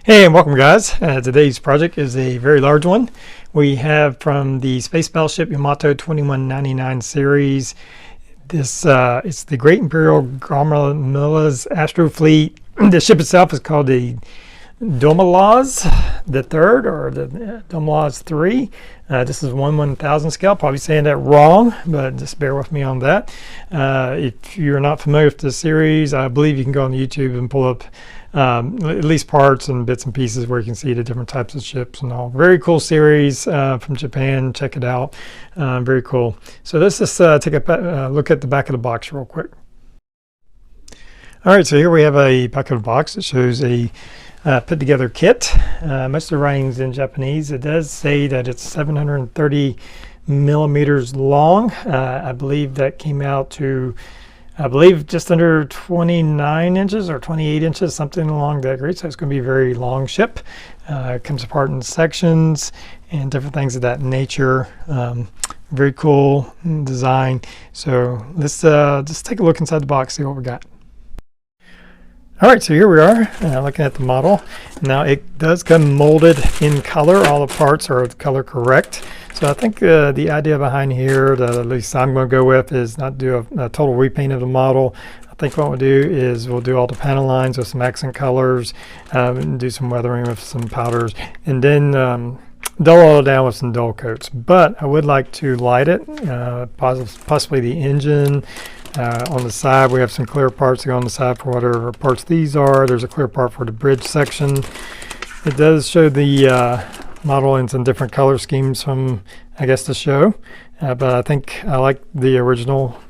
Hey, and welcome guys. Today's project is a very large one. We have from the Space Battleship Yamato 2199 series. This it's the Great Imperial Garmala's Astro Fleet. The ship itself is called the Domalaz the Third, or the Domalaz 3. This is 1/1000 scale. Probably saying that wrong, but just bear with me on that. If you're not familiar with the series, I believe you can go on YouTube and pull up at least parts and bits and pieces where you can see the different types of ships and all. Very cool series from Japan. Check it out. Very cool. So let's just take a look at the back of the box real quick. All right, so here we have a back of the box that shows a put together kit. Most of the writing's in Japanese. It does say that it's 730 millimeters long. I believe that came out to just under 29 inches or 28 inches, something along that grade. So it's going to be a very long ship. It comes apart in sections and different things of that nature. Very cool design. So let's just take a look inside the box, see what we got. All right, so here we are looking at the model. Now it does come molded in color. All the parts are color correct. So I think the idea behind here, that at least I'm going to go with, is not do a total repaint of the model. I think what we'll do is we'll do all the panel lines with some accent colors, and do some weathering with some powders, and then dull it down with some dull coats. But I would like to light it, possibly the engine. On the side, we have some clear parts that go on the side for whatever parts these are. There's a clear part for the bridge section. It does show the model in some different color schemes from, I guess, the show. But I think I like the original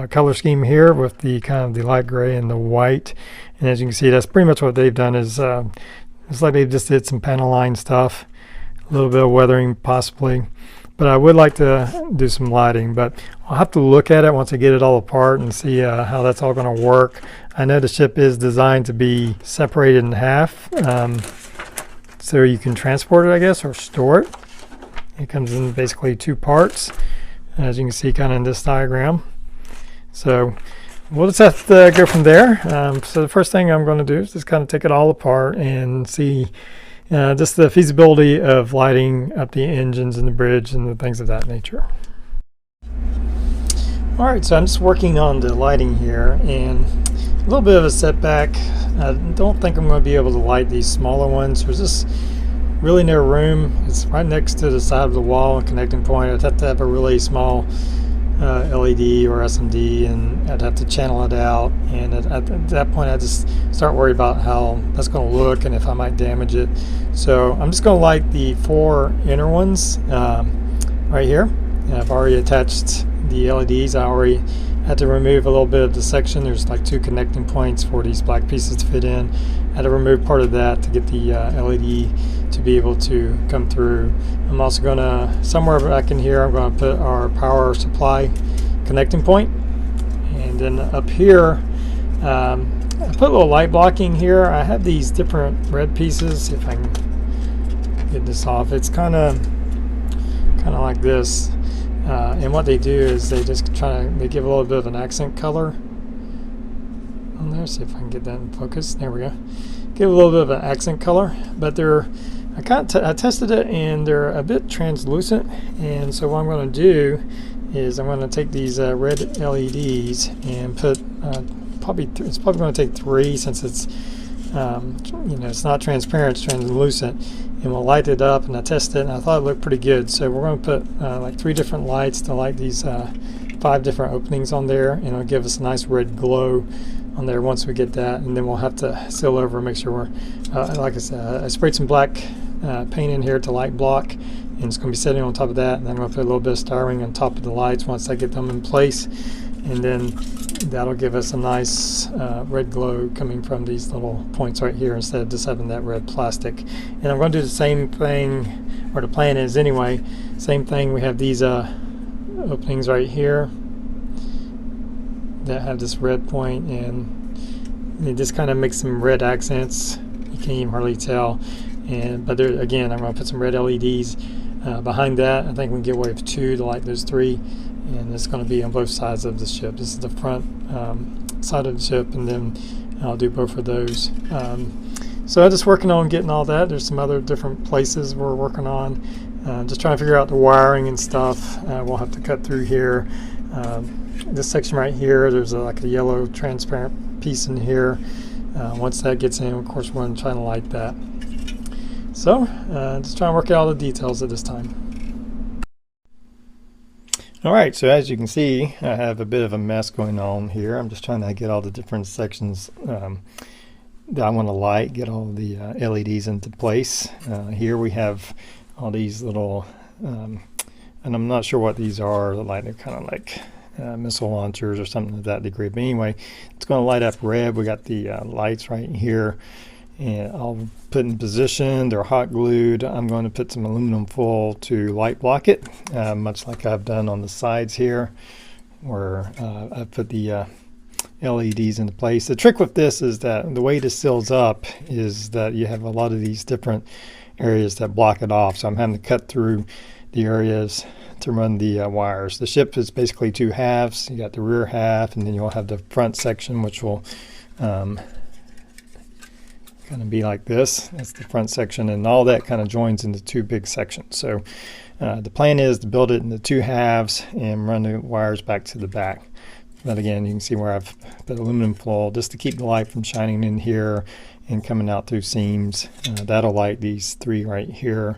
color scheme here with the kind of the light gray and the white. And as you can see, that's pretty much what they've done. Is it's like they've just did some panel line stuff, a little bit of weathering possibly. But I would like to do some lighting, but I'll have to look at it once I get it all apart and see how that's all going to work. I know the ship is designed to be separated in half, so you can transport it, I guess, or store it. It comes in basically two parts, as you can see kind of in this diagram. So we'll just have to go from there. So the first thing I'm going to do is just kind of take it all apart and see just the feasibility of lighting up the engines and the bridge and the things of that nature. All right, so I'm just working on the lighting here, and a little bit of a setback. I don't think I'm going to be able to light these smaller ones. There's just really no room. It's right next to the side of the wall and connecting point. I'd have to have a really small LED or SMD, and I'd have to channel it out, and at that point I just start worried about how that's going to look and if I might damage it. So I'm just going to light the four inner ones right here. And I've already attached the LEDs. I already had to remove a little bit of the section. There's like two connecting points for these black pieces to fit in. I had to remove part of that to get the LED to be able to come through. I'm also going to, somewhere back in here, I'm going to put our power supply connecting point. And then up here, I put a little light blocking here. I have these different red pieces. See if I can get this off. It's kind of like this. And what they do is they just they give a little bit of an accent color on there. See if I can get that in focus. There we go. Give a little bit of an accent color, but I tested it and they're a bit translucent. And so what I'm going to do is I'm going to take these red LEDs and put it's probably going to take 3, since it's it's not transparent, it's translucent, and we'll light it up. And I tested it and I thought it looked pretty good. So we're going to put like 3 different lights to light these 5 different openings on there, and it'll give us a nice red glow on there once we get that. And then we'll have to seal over and make sure we're like I said, I sprayed some black paint in here to light block, and it's going to be sitting on top of that. And then I'm going to put a little bit of styrene on top of the lights once I get them in place, and then that'll give us a nice red glow coming from these little points right here, instead of just having that red plastic. And I'm going to do the same thing, or the plan is anyway, same thing. We have these openings right here that have this red point, and it just kind of makes some red accents. You can't even hardly tell. But there again, I'm going to put some red LEDs behind that. I think we can get away with 2 to light those 3, and it's going to be on both sides of the ship. This is the front side of the ship, and then I'll do both of those. So I'm just working on getting all that. There's some other different places we're working on. Just trying to figure out the wiring and stuff. We'll have to cut through here. This section right here, there's like a yellow transparent piece in here. Once that gets in, of course, we're going to try to light that. So just trying to work out all the details at this time. All right, so as you can see, I have a bit of a mess going on here. I'm just trying to get all the different sections that I want to light, get all the LEDs into place. Here we have all these little, and I'm not sure what these are. They're kind of like missile launchers or something to that degree. But anyway, it's going to light up red. We got the lights right here, and I'll put in position. They're hot glued. I'm going to put some aluminum foil to light block it, much like I've done on the sides here, where I put the LEDs into place. The trick with this is that the way this seals up is that you have a lot of these different areas that block it off. So I'm having to cut through the areas to run the wires. The ship is basically two halves. You got the rear half, and then you'll have the front section, which will kind of be like this. That's the front section, and all that kind of joins into two big sections. So the plan is to build it into two halves and run the wires back to the back. But again, you can see where I've put aluminum foil just to keep the light from shining in here and coming out through seams. That'll light these three right here,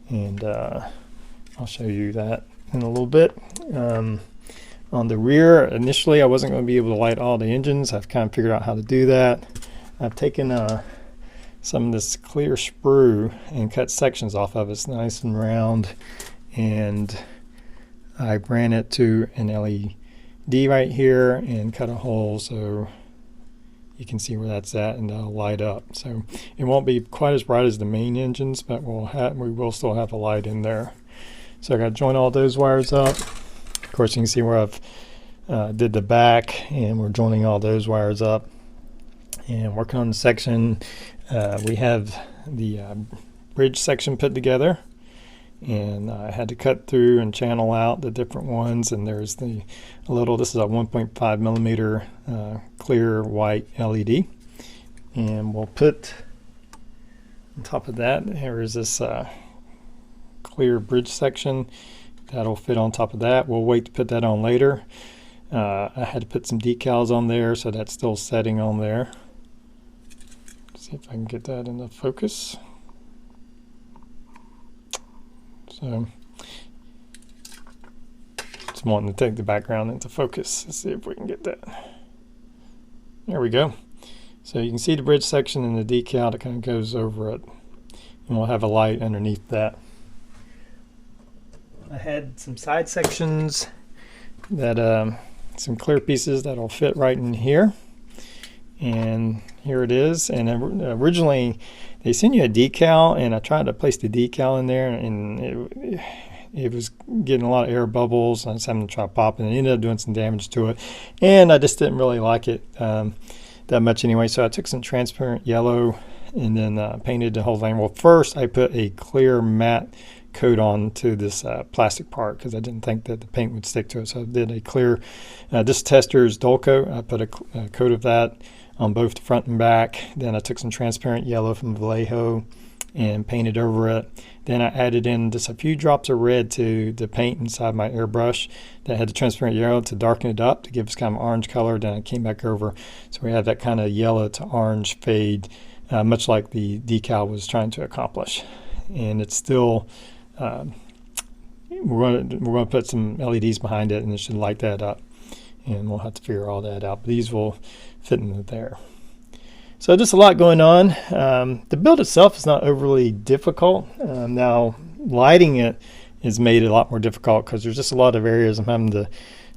and I'll show you that in a little bit. On the rear, initially I wasn't going to be able to light all the engines. I've kind of figured out how to do that. I've taken some of this clear sprue and cut sections off of it. It's nice and round, and I ran it to an LED right here and cut a hole so you can see where that's at, and that'll light up. So it won't be quite as bright as the main engines, but we will still have a light in there. So I got to join all those wires up. Of course, you can see where I've did the back, and we're joining all those wires up and working on the section. We have the bridge section put together, and I had to cut through and channel out the different ones. And there's this is a 1.5 millimeter clear white LED, and we'll put on top of that, here is this clear bridge section that'll fit on top of that. We'll wait to put that on later. I had to put some decals on there, so that's still setting on there. Let's see if I can get that into focus. So just wanting to take the background into focus. Let's see if we can get that. There we go. So you can see the bridge section and the decal that kind of goes over it, and we'll have a light underneath that. I had some side sections that some clear pieces that'll fit right in here, and here it is. And originally they send you a decal, and I tried to place the decal in there, and it was getting a lot of air bubbles. I was having to try to pop it, and it ended up doing some damage to it, and I just didn't really like it that much anyway. So I took some transparent yellow and then painted the whole thing. Well, first I put a clear matte coat on to this plastic part because I didn't think that the paint would stick to it. So I did a clear, this Tester's dull coat. I put a coat of that on both the front and back. Then I took some transparent yellow from Vallejo and painted over it. Then I added in just a few drops of red to the paint inside my airbrush that had the transparent yellow to darken it up to give us kind of orange color. Then I came back over, so we have that kind of yellow to orange fade, much like the decal was trying to accomplish. And it's still we're going to put some LEDs behind it, and it should light that up, and we'll have to figure all that out. But these will fit in there. So just a lot going on. The build itself is not overly difficult. Now lighting it has made it a lot more difficult because there's just a lot of areas I'm having to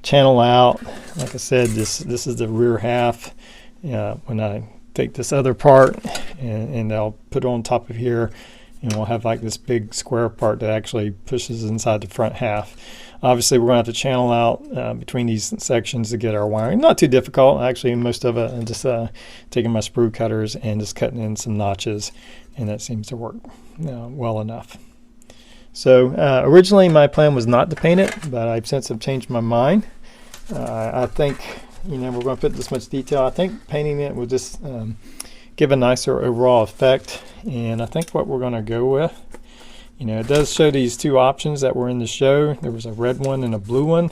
channel out. Like I said, this is the rear half. When I take this other part and I'll put it on top of here, and we'll have like this big square part that actually pushes inside the front half. Obviously, we're going to have to channel out between these sections to get our wiring. Not too difficult. Actually, most of it, I'm just taking my sprue cutters and just cutting in some notches, and that seems to work well enough. So originally, my plan was not to paint it, but I've since changed my mind. I think, we're going to put this much detail. I think painting it will just give a nicer overall effect. And I think what we're going to go with, it does show these two options that were in the show. There was a red one and a blue one.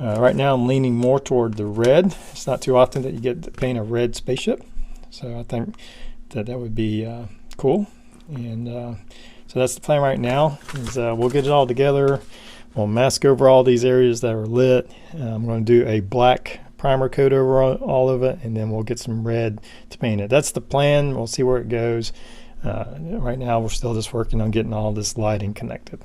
Right now I'm leaning more toward the red. It's not too often that you get to paint a red spaceship, so I think that would be cool. And so that's the plan right now, is we'll get it all together. We'll mask over all these areas that are lit. I'm going to do a black primer coat over all of it, and then we'll get some red to paint it. That's the plan. We'll see where it goes. Right now we're still just working on getting all this lighting connected.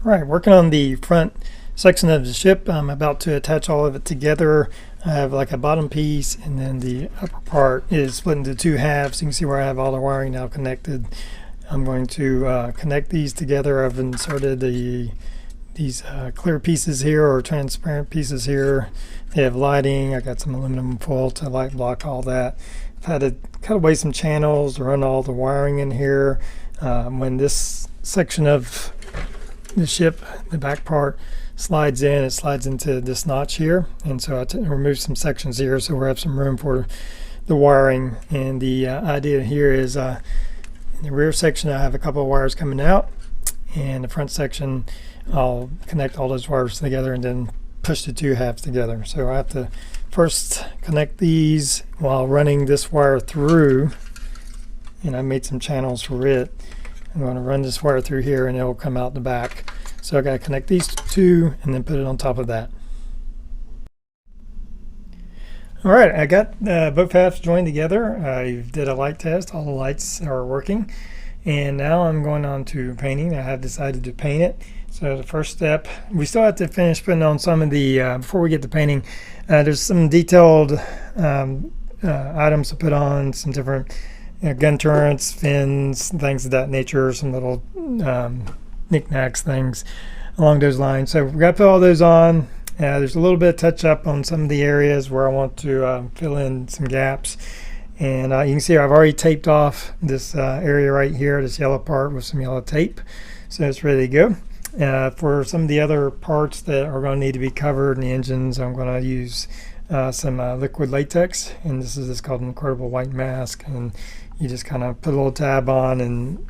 Right, working on the front section of the ship. I'm about to attach all of it together. I have like a bottom piece, and then the upper part is split into two halves. You can see where I have all the wiring now connected. I'm going to connect these together. I've inserted these clear pieces here, or transparent pieces here. They have lighting. I got some aluminum foil to light block all that. I've had to cut away some channels to run all the wiring in here. When this section of the ship, the back part, slides in, it slides into this notch here, and so I removed some sections here so we have some room for the wiring. And the idea here is in the rear section I have a couple of wires coming out, and the front section I'll connect all those wires together and then push the two halves together. So I have to first connect these while running this wire through, and I made some channels for it. I'm going to run this wire through here and it will come out the back. So I got to connect these two and then put it on top of that. Alright, I got both halves joined together. I did a light test. All the lights are working. And now I'm going on to painting. I have decided to paint it. So the first step, we still have to finish putting on some of the, before we get to painting, there's some detailed items to put on, some different gun turrets, fins, things of that nature, some little knickknacks, things along those lines. So we've got to put all those on. There's a little bit of touch up on some of the areas where I want to fill in some gaps. And you can see I've already taped off this area right here, this yellow part, with some yellow tape. So it's ready to go. For some of the other parts that are going to need to be covered in the engines, I'm going to use some liquid latex. And this is called an Incredible White Mask. And you just kind of put a little tab on, and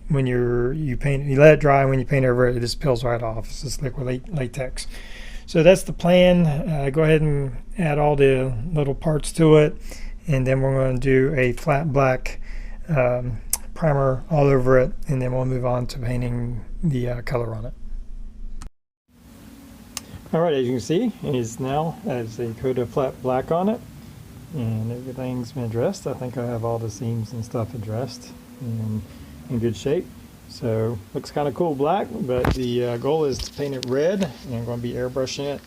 when you paint, you let it dry. When you paint over it, it just peels right off. It's just liquid latex. So that's the plan. Go ahead and add all the little parts to it, and then we're going to do a flat black primer all over it, and then we'll move on to painting the color on it. Alright, as you can see, it is now has a coat of flat black on it, and everything's been addressed. I think I have all the seams and stuff addressed and in good shape. So looks kind of cool black, but the goal is to paint it red, and I'm going to be airbrushing it,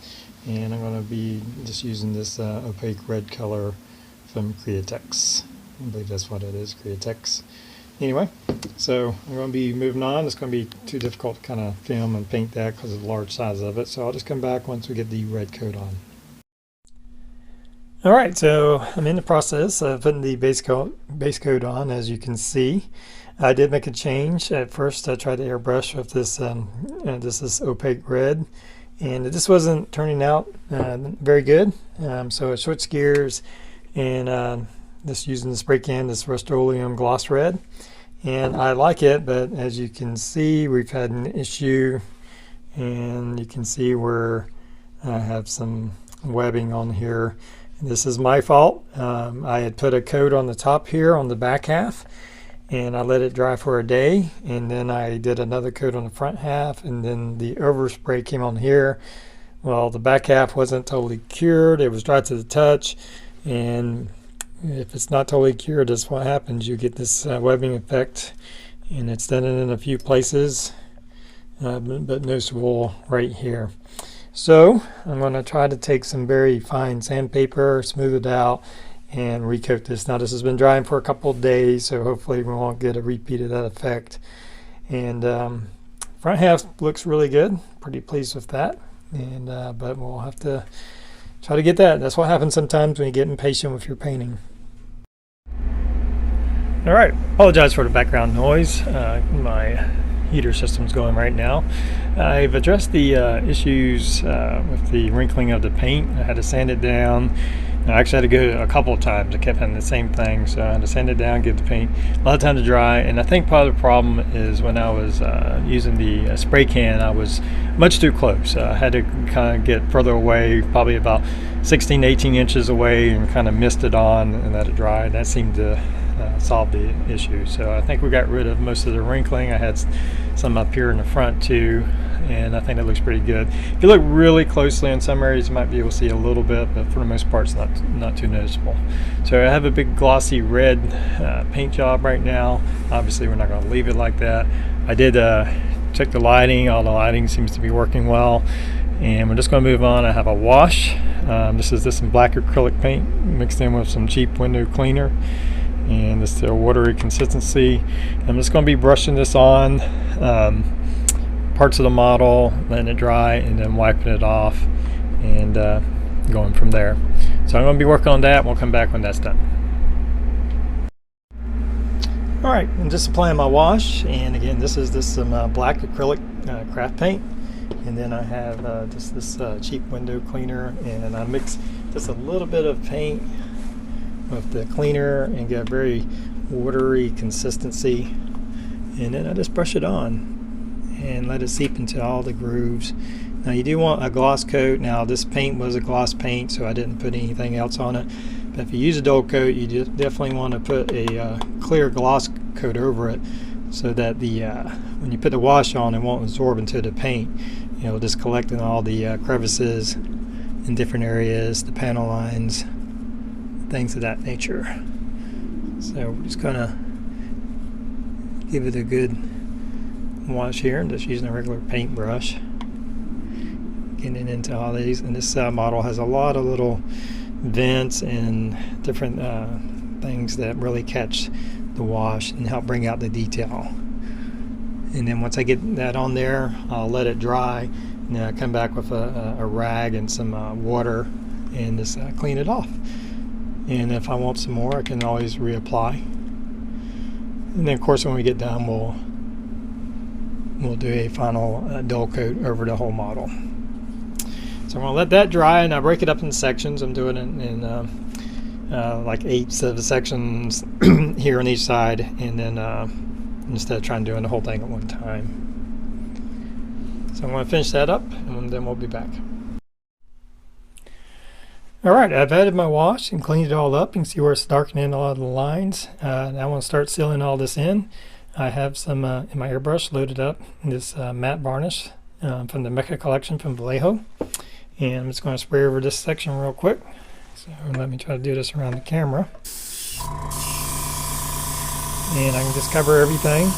and I'm going to be just using this opaque red color from Createx. I believe that's what it is, Createx. Anyway, so I'm going to be moving on. It's going to be too difficult to kind of film and paint that because of the large size of it, so I'll just come back once we get the red coat on. Alright, so I'm in the process of putting the base coat on. As you can see, I did make a change. At first I tried to airbrush with this this is opaque red, and this wasn't turning out very good. So I switched gears and just using the spray can, this Rust-Oleum gloss red, and I like it, but as you can see, we've had an issue, and you can see where I have some webbing on here. This is my fault. I had put a coat on the top here on the back half, and I let it dry for a day, and then I did another coat on the front half, and then the overspray came on here. Well, the back half wasn't totally cured. It was dry to the touch, and if it's not totally cured, that's what happens. You get this webbing effect, and it's done it in a few places, but noticeable right here. So I'm going to try to take some very fine sandpaper, smooth it out, and recoat this. Now this has been drying for a couple of days, so hopefully we won't get a repeat of that effect. And front half looks really good. Pretty pleased with that. And but we'll have to try to get that. That's what happens sometimes when you get impatient with your painting. All right, apologize for the background noise. My heater system's going right now. I've addressed the issues with the wrinkling of the paint. I had to sand it down, I actually had to go a couple of times. I kept having the same thing, so I had to sand it down, get the paint a lot of time to dry. And I think part of the problem is when I was using the spray can, I was much too close. I had to kind of get further away, probably about 16 to 18 inches away, and kind of mist it on and let it dry. That seemed to solve the issue. So I think we got rid of most of the wrinkling. I had some up here in the front too, and I think that looks pretty good. If you look really closely in some areas, you might be able to see a little bit, but for the most part, it's not too noticeable. So I have a big glossy red paint job right now. Obviously, we're not going to leave it like that. I did check the lighting. All the lighting seems to be working well, and we're just going to move on. I have a wash. This is some black acrylic paint mixed in with some cheap window cleaner, and it's still watery consistency. I'm just going to be brushing this on parts of the model, letting it dry, and then wiping it off and going from there. So I'm going to be working on that. We'll come back when that's done. All right, I'm just applying my wash, and again, this is some black acrylic craft paint, and then I have just this cheap window cleaner, and I mix just a little bit of paint with the cleaner and get a very watery consistency, and then I just brush it on and let it seep into all the grooves. Now you do want a gloss coat. Now this paint was a gloss paint, so I didn't put anything else on it, but if you use a dull coat, you definitely want to put a clear gloss coat over it, so that the when you put the wash on, it won't absorb into the paint. You know, just collecting all the crevices in different areas, the panel lines, things of that nature. So we're just gonna give it a good wash here, and just using a regular paintbrush, getting into all these. And this model has a lot of little vents and different things that really catch the wash and help bring out the detail. And then once I get that on there, I'll let it dry, and then I come back with a rag and some water and just clean it off. And if I want some more, I can always reapply. And then of course when we get done, we'll do a final dull coat over the whole model. So I'm going to let that dry, and I break it up in sections. I'm doing it in like 8 sections here on each side, and then instead of trying to do the whole thing at one time. So I'm going to finish that up, and then we'll be back. Alright, I've added my wash and cleaned it all up. You can see where it's darkening a lot of the lines. Now I want to start sealing all this in. I have some in my airbrush loaded up, this matte varnish from the Mecha collection from Vallejo. And I'm just going to spray over this section real quick. So let me try to do this around the camera. And I can just cover everything.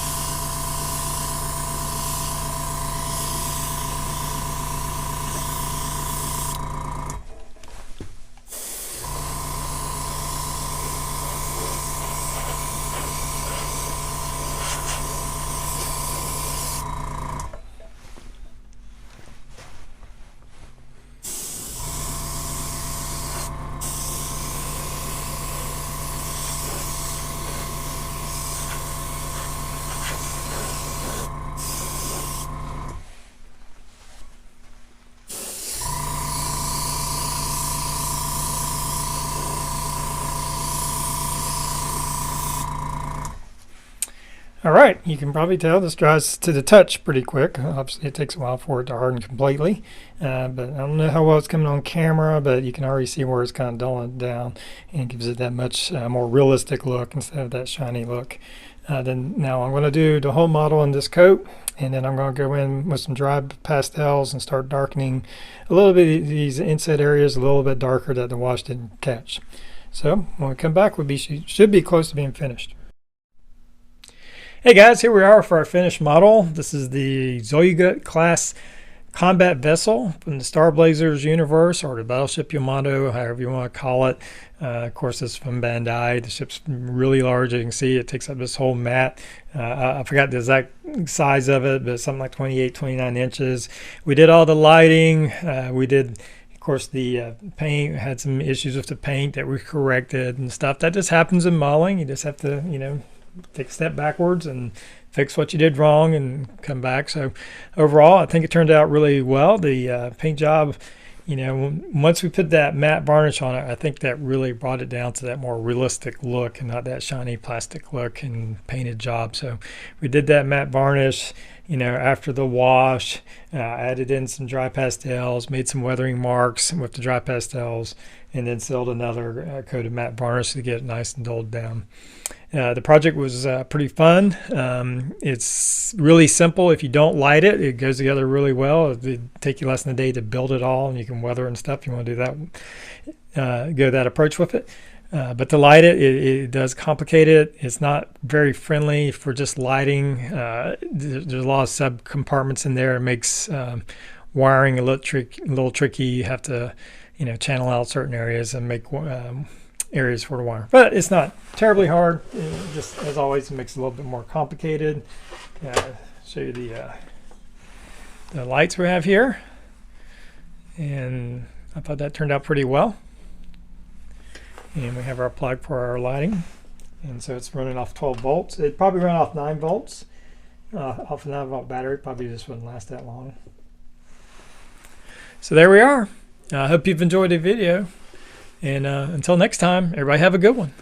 Alright, you can probably tell this dries to the touch pretty quick. Obviously it takes a while for it to harden completely, but I don't know how well it's coming on camera, but you can already see where it's kind of dulling down and gives it that much more realistic look instead of that shiny look. Then now I'm going to do the whole model in this coat, and then I'm going to go in with some dry pastels and start darkening a little bit of these inside areas a little bit darker that the wash didn't catch. So when we come back, should be close to being finished. Hey guys, here we are for our finished model. This is the Zoellugut class combat vessel from the Starblazers universe, or the Battleship Yamato, however you want to call it. Of course, it's from Bandai. The ship's really large. You can see it takes up this whole mat. I forgot the exact size of it, but something like 28, 29 inches. We did all the lighting. We did, of course, the paint. We had some issues with the paint that we corrected and stuff. That just happens in modeling. You just have to, take a step backwards and fix what you did wrong and come back. So overall, I think it turned out really well. The paint job, you know, once we put that matte varnish on it, I think that really brought it down to that more realistic look and not that shiny plastic look and painted job. So we did that matte varnish, you know, after the wash, added in some dry pastels, made some weathering marks with the dry pastels, and then sealed another coat of matte varnish to get it nice and dulled down. The project was pretty fun. It's really simple. If you don't light it, it goes together really well. It'd take you less than a day to build it all, and you can weather and stuff. You want to do that, go that approach with it. But to light it, it does complicate it. It's not very friendly for just lighting. There's a lot of sub compartments in there. It makes wiring a little tricky. You have to, you know, channel out certain areas and make areas for the wire. But it's not terribly hard. It just, as always, it makes it a little bit more complicated. Show you the lights we have here. And I thought that turned out pretty well. And we have our plug for our lighting. And so it's running off 12 volts. It probably run off 9 volts. Off a 9 volt battery. Probably just wouldn't last that long. So there we are. I hope you've enjoyed the video. And until next time, everybody have a good one.